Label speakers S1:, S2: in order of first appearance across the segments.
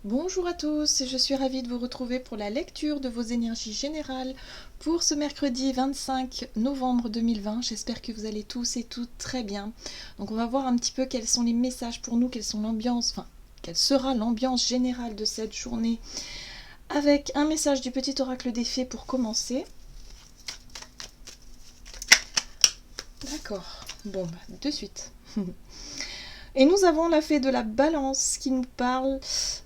S1: Bonjour à tous, je suis ravie de vous retrouver pour la lecture de vos énergies générales pour ce mercredi 25 novembre 2020. J'espère que vous allez tous et toutes très bien. Donc on va voir un petit peu quels sont les messages pour nous, quelle sera l'ambiance générale de cette journée avec un message du petit oracle des fées pour commencer. D'accord, bon, de suite. Et nous avons la fée de la balance qui nous parle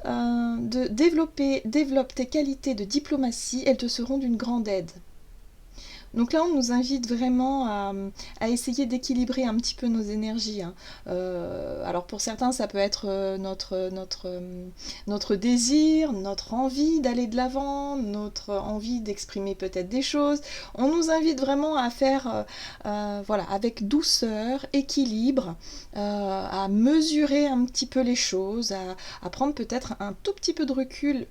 S1: de développe tes qualités de diplomatie, elles te seront d'une grande aide. Donc là, on nous invite vraiment à essayer d'équilibrer un petit peu nos énergies. Alors pour certains, ça peut être notre désir, notre envie d'aller de l'avant, notre envie d'exprimer peut-être des choses. On nous invite vraiment à faire voilà, avec douceur, équilibre, à mesurer un petit peu les choses, à prendre peut-être un tout petit peu de recul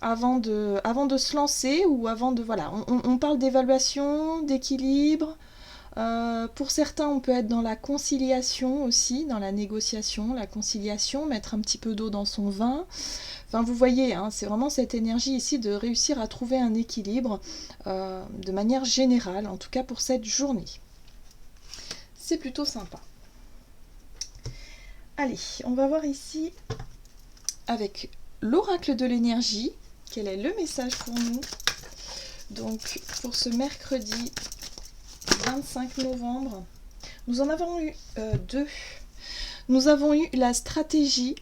S1: avant de se lancer ou avant de... Voilà, on parle d'évaluation, d'équilibre. Pour certains, on peut être dans la conciliation aussi, dans la négociation, la conciliation, mettre un petit peu d'eau dans son vin. Enfin, vous voyez, hein, c'est vraiment cette énergie ici de réussir à trouver un équilibre de manière générale, en tout cas pour cette journée. C'est plutôt sympa. Allez, on va voir ici avec l'oracle de l'énergie. Quel est le message pour nous? Donc, pour ce mercredi 25 novembre, nous en avons eu deux. Nous avons eu la stratégie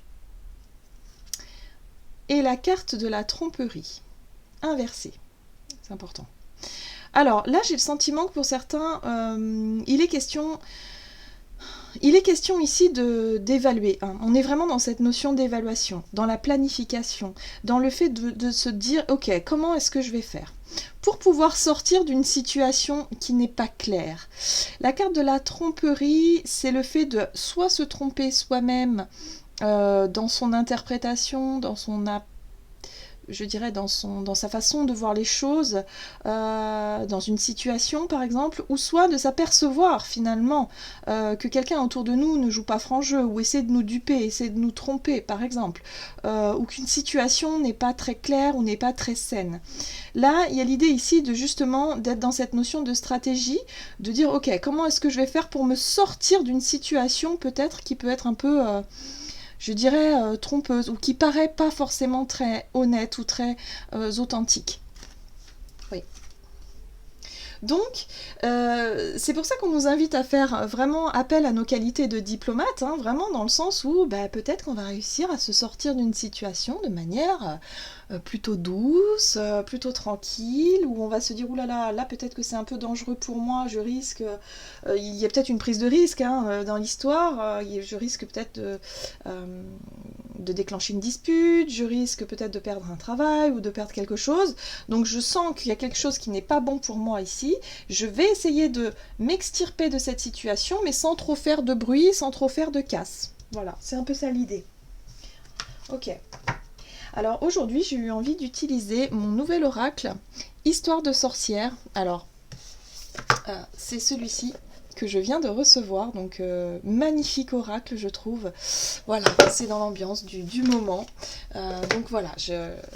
S1: et la carte de la tromperie, inversée. C'est important. Alors, là, j'ai le sentiment que pour certains, il est question ici d'évaluer. Hein. On est vraiment dans cette notion d'évaluation, dans la planification, dans le fait de se dire, ok, comment est-ce que je vais faire pour pouvoir sortir d'une situation qui n'est pas claire. La carte de la tromperie, c'est le fait de soit se tromper soi-même dans son interprétation, dans son je dirais dans sa façon de voir les choses, dans une situation par exemple, ou soit de s'apercevoir finalement que quelqu'un autour de nous ne joue pas franc jeu, ou essaie de nous duper, essaie de nous tromper par exemple, ou qu'une situation n'est pas très claire ou n'est pas très saine. Là, il y a l'idée ici de justement d'être dans cette notion de stratégie, de dire ok, comment est-ce que je vais faire pour me sortir d'une situation peut-être qui peut être un peu... je dirais trompeuse, ou qui paraît pas forcément très honnête ou très authentique. Oui. Donc, c'est pour ça qu'on nous invite à faire vraiment appel à nos qualités de diplomate, hein, vraiment dans le sens où peut-être qu'on va réussir à se sortir d'une situation de manière plutôt douce, plutôt tranquille, où on va se dire oulala, là peut-être que c'est un peu dangereux pour moi, je risque, il y a peut-être une prise de risque hein, dans l'histoire, je risque peut-être de déclencher une dispute, je risque peut-être de perdre un travail ou de perdre quelque chose, donc je sens qu'il y a quelque chose qui n'est pas bon pour moi ici, je vais essayer de m'extirper de cette situation, mais sans trop faire de bruit, sans trop faire de casse. Voilà, c'est un peu ça l'idée. Ok. Alors aujourd'hui, j'ai eu envie d'utiliser mon nouvel oracle, Histoire de sorcière. Alors, c'est celui-ci que je viens de recevoir, donc magnifique oracle je trouve. Voilà, c'est dans l'ambiance du moment. Donc voilà,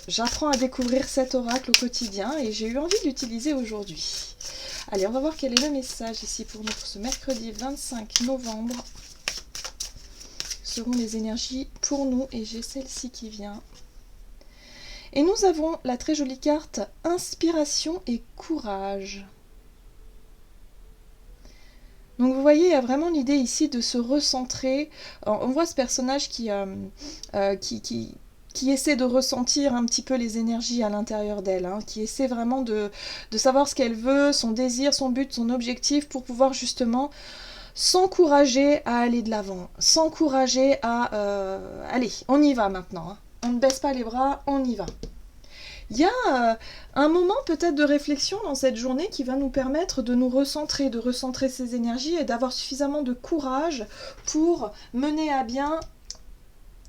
S1: j'apprends à découvrir cet oracle au quotidien et j'ai eu envie de l'utiliser aujourd'hui. Allez, on va voir quel est le message ici pour nous pour ce mercredi 25 novembre. Seront les énergies pour nous et j'ai celle-ci qui vient. Et nous avons la très jolie carte Inspiration et Courage. Donc vous voyez, il y a vraiment l'idée ici de se recentrer. On voit ce personnage qui essaie de ressentir un petit peu les énergies à l'intérieur d'elle, hein, qui essaie vraiment de savoir ce qu'elle veut, son désir, son but, son objectif, pour pouvoir justement s'encourager à aller de l'avant, s'encourager à... allez, on y va maintenant, hein. On ne baisse pas les bras, on y va. Il y a un moment peut-être de réflexion dans cette journée qui va nous permettre de nous recentrer, de recentrer ces énergies et d'avoir suffisamment de courage pour mener à bien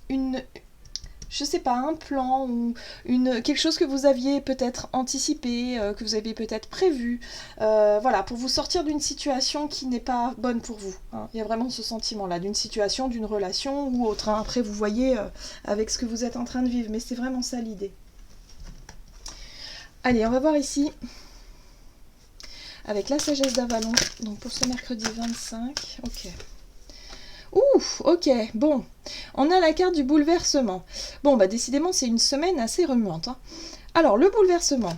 S1: une je sais pas, un plan ou quelque chose que vous aviez peut-être anticipé, que vous aviez peut-être prévu, voilà, pour vous sortir d'une situation qui n'est pas bonne pour vous. Hein. Il y a vraiment ce sentiment-là, d'une situation, d'une relation ou autre. Hein. Après, vous voyez avec ce que vous êtes en train de vivre, mais c'est vraiment ça l'idée. Allez, on va voir ici, avec la sagesse d'Avalon, donc pour ce mercredi 25, ok. Ouf, ok, bon, on a la carte du bouleversement. Bon, bah décidément, c'est une semaine assez remuante. Hein. Alors, le bouleversement,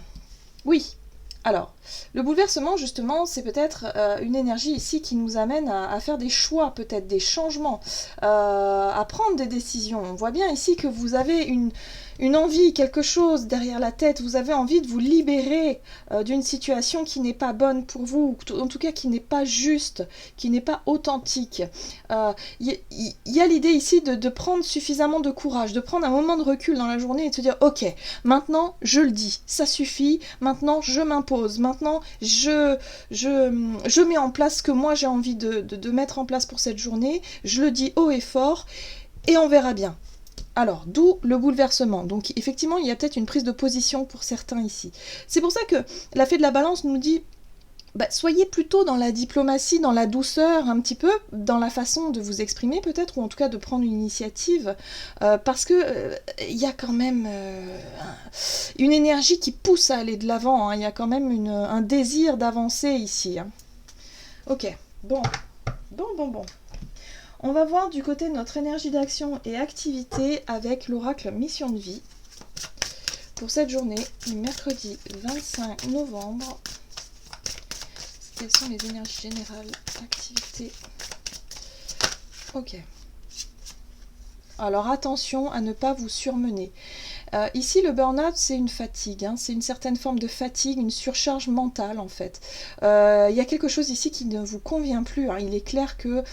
S1: oui. Alors, le bouleversement, justement, c'est peut-être une énergie ici qui nous amène à faire des choix, peut-être des changements, à prendre des décisions. On voit bien ici que vous avez une envie, quelque chose derrière la tête, vous avez envie de vous libérer d'une situation qui n'est pas bonne pour vous, ou en tout cas qui n'est pas juste, qui n'est pas authentique. Il y a l'idée ici de prendre suffisamment de courage, de prendre un moment de recul dans la journée et de se dire « Ok, maintenant je le dis, ça suffit, maintenant je m'impose, maintenant je mets en place ce que moi j'ai envie de mettre en place pour cette journée, je le dis haut et fort et on verra bien. » Alors, d'où le bouleversement. Donc, effectivement, il y a peut-être une prise de position pour certains ici. C'est pour ça que la fée de la balance nous dit, bah, soyez plutôt dans la diplomatie, dans la douceur, un petit peu, dans la façon de vous exprimer peut-être, ou en tout cas de prendre une initiative, parce que il y a quand même une énergie qui pousse à aller de l'avant, hein. Il y a quand même un désir d'avancer ici. Hein. Ok, bon. On va voir du côté de notre énergie d'action et activité avec l'oracle Mission de vie pour cette journée du mercredi 25 novembre. Quelles sont les énergies générales, activités? Ok. Alors attention à ne pas vous surmener. Ici, le burn-out, c'est une fatigue, hein, c'est une certaine forme de fatigue, une surcharge mentale en fait. Il y a quelque chose ici qui ne vous convient plus. Hein. Il est clair que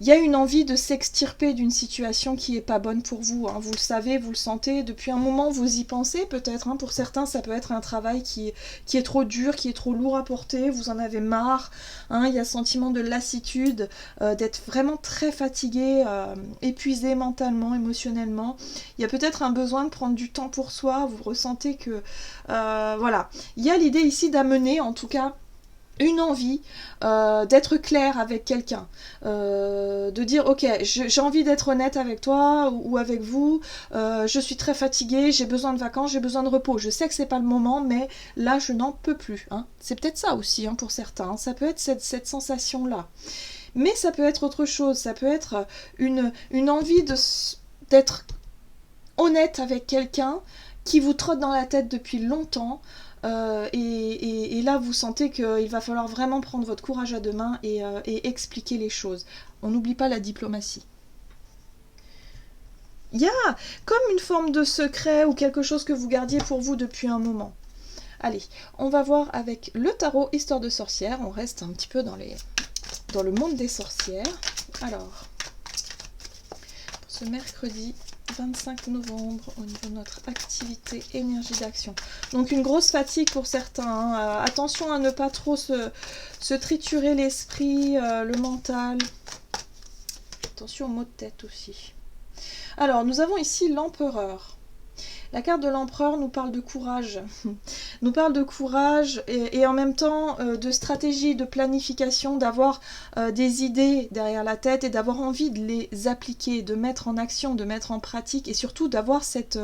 S1: il y a une envie de s'extirper d'une situation qui n'est pas bonne pour vous. Hein. Vous le savez, vous le sentez, depuis un moment vous y pensez peut-être. Hein. Pour certains, ça peut être un travail qui est trop dur, qui est trop lourd à porter, vous en avez marre. Hein. Il y a ce sentiment de lassitude, d'être vraiment très fatigué, épuisé mentalement, émotionnellement. Il y a peut-être un besoin de prendre du temps pour soi, vous ressentez que... voilà. Il y a l'idée ici d'amener, en tout cas, une envie d'être clair avec quelqu'un, de dire ok, j'ai envie d'être honnête avec toi ou avec vous, je suis très fatiguée, j'ai besoin de vacances, j'ai besoin de repos, je sais que c'est pas le moment, mais là je n'en peux plus. Hein. C'est peut-être ça aussi hein, pour certains, hein. Ça peut être cette sensation-là. Mais ça peut être autre chose, ça peut être une envie d'être honnête avec quelqu'un qui vous trotte dans la tête depuis longtemps, et là vous sentez qu'il va falloir vraiment prendre votre courage à deux mains et expliquer les choses. On n'oublie pas la diplomatie. Il y a comme une forme de secret ou quelque chose que vous gardiez pour vous depuis un moment. Allez, on va voir avec le tarot Histoire de sorcière. On reste un petit peu dans le monde des sorcières. Alors, pour ce mercredi 25 novembre, au niveau de notre activité, énergie d'action. Donc une grosse fatigue pour certains. Hein. Attention à ne pas trop se triturer l'esprit, le mental. Attention aux maux de tête aussi. Alors, nous avons ici l'empereur. La carte de l'empereur nous parle de courage, nous parle de courage et en même temps de stratégie, de planification, d'avoir des idées derrière la tête et d'avoir envie de les appliquer, de mettre en action, de mettre en pratique et surtout d'avoir cette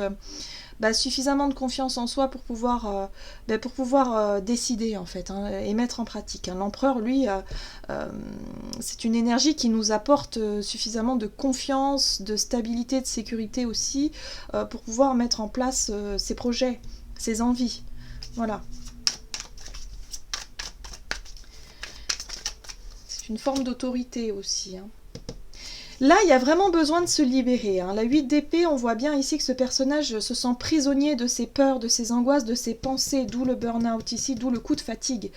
S1: suffisamment de confiance en soi pour pouvoir décider en fait hein, et mettre en pratique. Hein. L'empereur, lui, c'est une énergie qui nous apporte suffisamment de confiance, de stabilité, de sécurité aussi pour pouvoir mettre en place ses projets, ses envies. Voilà. C'est une forme d'autorité aussi. Hein. Là, il y a vraiment besoin de se libérer. Hein. La 8 d'épée, on voit bien ici que ce personnage se sent prisonnier de ses peurs, de ses angoisses, de ses pensées, d'où le burn-out ici, d'où le coup de fatigue.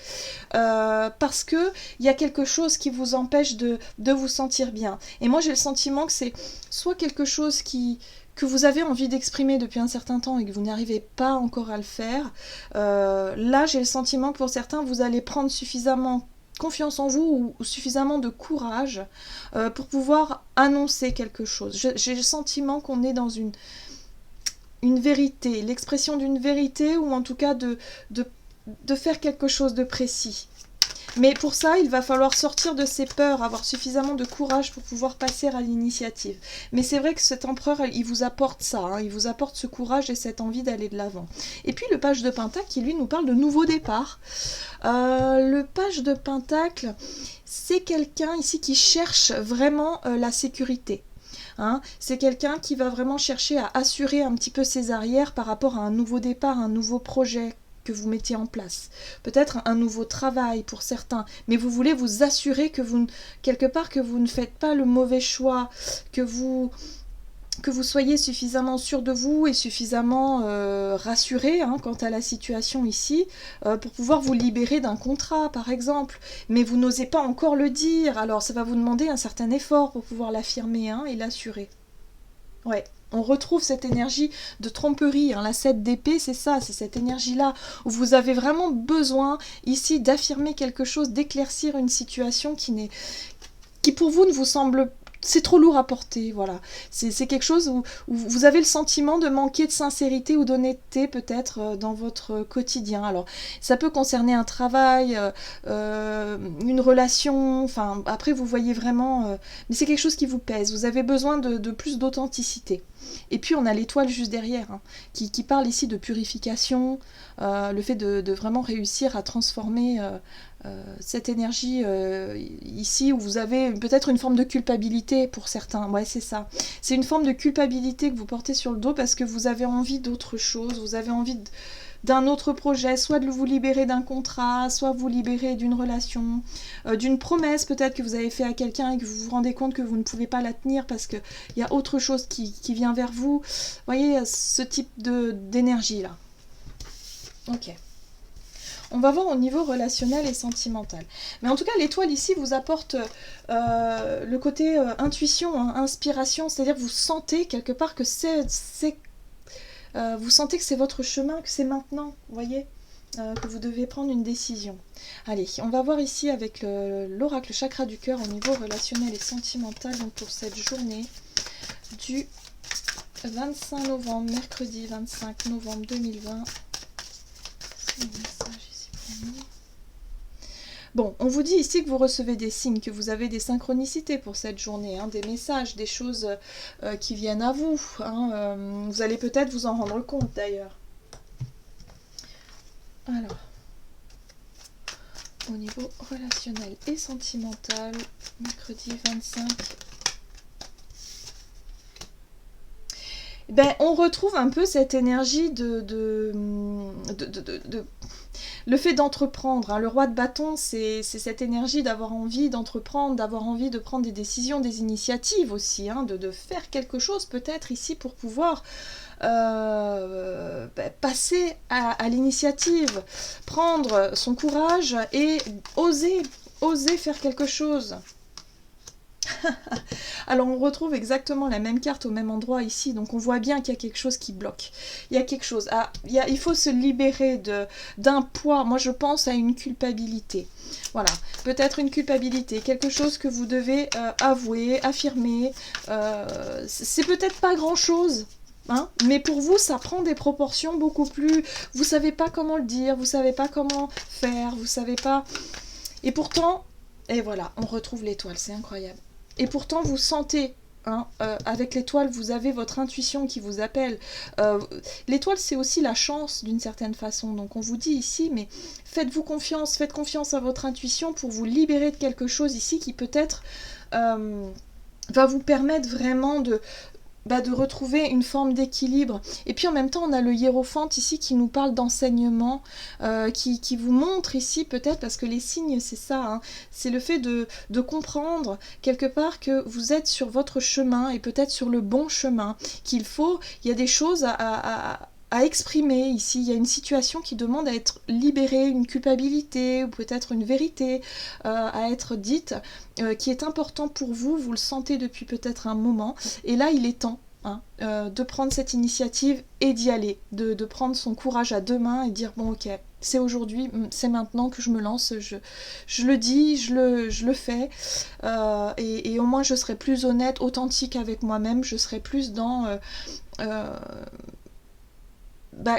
S1: Parce qu'il y a quelque chose qui vous empêche de vous sentir bien. Et moi, j'ai le sentiment que c'est soit quelque chose que vous avez envie d'exprimer depuis un certain temps et que vous n'arrivez pas encore à le faire. Là, j'ai le sentiment que pour certains, vous allez prendre suffisamment confiance en vous ou suffisamment de courage pour pouvoir annoncer quelque chose. J'ai le sentiment qu'on est dans une vérité, l'expression d'une vérité ou en tout cas de faire quelque chose de précis. Mais pour ça, il va falloir sortir de ses peurs, avoir suffisamment de courage pour pouvoir passer à l'initiative. Mais c'est vrai que cet empereur, il vous apporte ça, hein, il vous apporte ce courage et cette envie d'aller de l'avant. Et puis le page de Pentacle qui lui nous parle de nouveau départ. Le page de Pentacle, c'est quelqu'un ici qui cherche vraiment la sécurité. Hein, c'est quelqu'un qui va vraiment chercher à assurer un petit peu ses arrières par rapport à un nouveau départ, un nouveau projet que vous mettez en place. Peut-être un nouveau travail pour certains, mais vous voulez vous assurer que quelque part, que vous ne faites pas le mauvais choix, que vous soyez suffisamment sûr de vous et suffisamment rassuré quant à la situation ici, pour pouvoir vous libérer d'un contrat, par exemple. Mais vous n'osez pas encore le dire, alors ça va vous demander un certain effort pour pouvoir l'affirmer et l'assurer. Ouais. On retrouve cette énergie de tromperie, la 7 d'épée, c'est ça, c'est cette énergie-là, où vous avez vraiment besoin ici d'affirmer quelque chose, d'éclaircir une situation qui pour vous ne vous semble... C'est trop lourd à porter, voilà. C'est quelque chose où vous avez le sentiment de manquer de sincérité ou d'honnêteté peut-être dans votre quotidien. Alors, ça peut concerner un travail, une relation, enfin, après vous voyez vraiment... mais c'est quelque chose qui vous pèse, vous avez besoin de plus d'authenticité. Et puis on a l'étoile juste derrière, qui parle ici de purification, le fait de vraiment réussir à transformer... cette énergie ici où vous avez peut-être une forme de culpabilité pour certains, ouais c'est ça, c'est une forme de culpabilité que vous portez sur le dos parce que vous avez envie d'autre chose, vous avez envie d'un autre projet, soit de vous libérer d'un contrat, soit vous libérer d'une relation, d'une promesse peut-être que vous avez fait à quelqu'un et que vous vous rendez compte que vous ne pouvez pas la tenir parce qu'il y a autre chose qui vient vers vous, vous voyez ce type d'énergie là. Ok. On va voir au niveau relationnel et sentimental. Mais en tout cas, l'étoile ici vous apporte le côté intuition, inspiration, c'est-à-dire que vous sentez quelque part que vous sentez que c'est votre chemin, que c'est maintenant, vous voyez, que vous devez prendre une décision. Allez, on va voir ici avec l'oracle chakra du cœur au niveau relationnel et sentimental, donc pour cette journée du 25 novembre, mercredi 25 novembre 2020. Bon, on vous dit ici que vous recevez des signes, que vous avez des synchronicités pour cette journée, des messages, des choses qui viennent à vous. Vous allez peut-être vous en rendre compte d'ailleurs. Alors, au niveau relationnel et sentimental, mercredi 25. Ben, on retrouve un peu cette énergie le fait d'entreprendre, le roi de bâton, c'est cette énergie d'avoir envie d'entreprendre, d'avoir envie de prendre des décisions, des initiatives aussi, de faire quelque chose peut-être ici pour pouvoir passer à l'initiative, prendre son courage et oser faire quelque chose. Alors on retrouve exactement la même carte au même endroit ici, donc on voit bien qu'il y a quelque chose qui bloque. Il y a quelque chose, il faut se libérer d'un poids, moi je pense à une culpabilité. Voilà, peut-être une culpabilité, quelque chose que vous devez avouer, affirmer, c'est peut-être pas grand-chose. Mais pour vous, ça prend des proportions beaucoup plus... Vous savez pas comment le dire, vous savez pas comment faire, vous savez pas... Et pourtant, et voilà, on retrouve l'étoile, c'est incroyable. Et pourtant, vous sentez, avec l'étoile, vous avez votre intuition qui vous appelle. L'étoile, c'est aussi la chance d'une certaine façon. Donc on vous dit ici, mais faites-vous confiance, faites confiance à votre intuition pour vous libérer de quelque chose ici qui peut-être va vous permettre vraiment de retrouver une forme d'équilibre. Et puis en même temps, on a le hiérophante ici qui nous parle d'enseignement, qui vous montre ici peut-être, parce que les signes, c'est ça, c'est le fait de comprendre quelque part que vous êtes sur votre chemin et peut-être sur le bon chemin, il y a des choses à exprimer ici, il y a une situation qui demande à être libérée, une culpabilité ou peut-être une vérité à être dite, qui est important pour vous, vous le sentez depuis peut-être un moment, et là il est temps de prendre cette initiative et d'y aller, de prendre son courage à deux mains et dire bon ok, c'est aujourd'hui, c'est maintenant que je me lance, je le dis, je le fais, et au moins je serai plus honnête, authentique avec moi-même, je serai plus dans,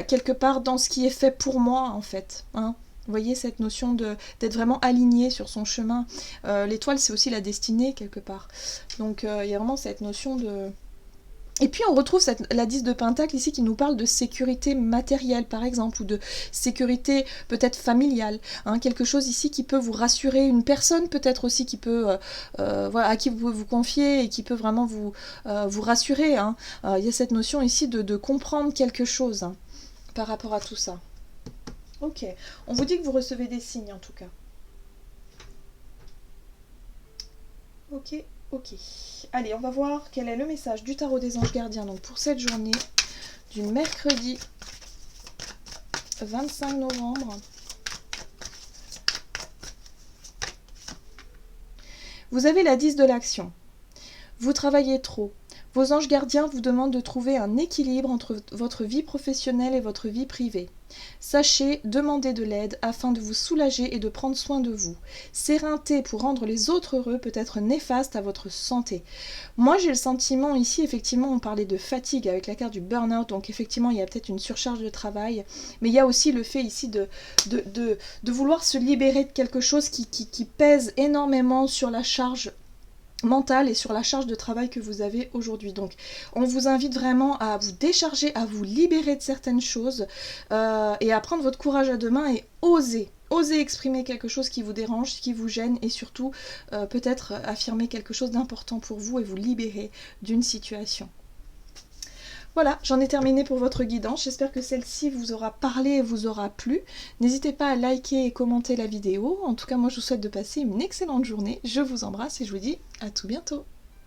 S1: quelque part dans ce qui est fait pour moi en fait, hein. Vous voyez cette notion d'être vraiment aligné sur son chemin. L'étoile, c'est aussi la destinée quelque part. Donc il y a vraiment cette notion de... Et puis on retrouve la 10 de Pentacle ici qui nous parle de sécurité matérielle par exemple, ou de sécurité peut-être familiale, hein, quelque chose ici qui peut vous rassurer, une personne peut-être aussi qui peut, voilà, à qui vous pouvez vous confier et qui peut vraiment vous rassurer, hein. Il y a cette notion ici de comprendre quelque chose, hein, par rapport à tout ça. Ok, on vous dit que vous recevez des signes en tout cas. Ok. Ok, allez, on va voir quel est le message du tarot des anges gardiens donc pour cette journée du mercredi 25 novembre. Vous avez la 10 de l'action. Vous travaillez trop. Vos anges gardiens vous demandent de trouver un équilibre entre votre vie professionnelle et votre vie privée. Sachez demander de l'aide afin de vous soulager et de prendre soin de vous. S'éreinter pour rendre les autres heureux peut être néfaste à votre santé. Moi j'ai le sentiment ici, effectivement on parlait de fatigue avec la carte du burn-out, donc effectivement il y a peut-être une surcharge de travail, mais il y a aussi le fait ici de vouloir se libérer de quelque chose qui pèse énormément sur la charge mentale et sur la charge de travail que vous avez aujourd'hui. Donc on vous invite vraiment à vous décharger, à vous libérer de certaines choses, et à prendre votre courage à deux mains et oser exprimer quelque chose qui vous dérange, qui vous gêne, et surtout peut-être affirmer quelque chose d'important pour vous et vous libérer d'une situation. Voilà, j'en ai terminé pour votre guidance. J'espère que celle-ci vous aura parlé et vous aura plu. N'hésitez pas à liker et commenter la vidéo. En tout cas, moi, je vous souhaite de passer une excellente journée. Je vous embrasse et je vous dis à tout bientôt.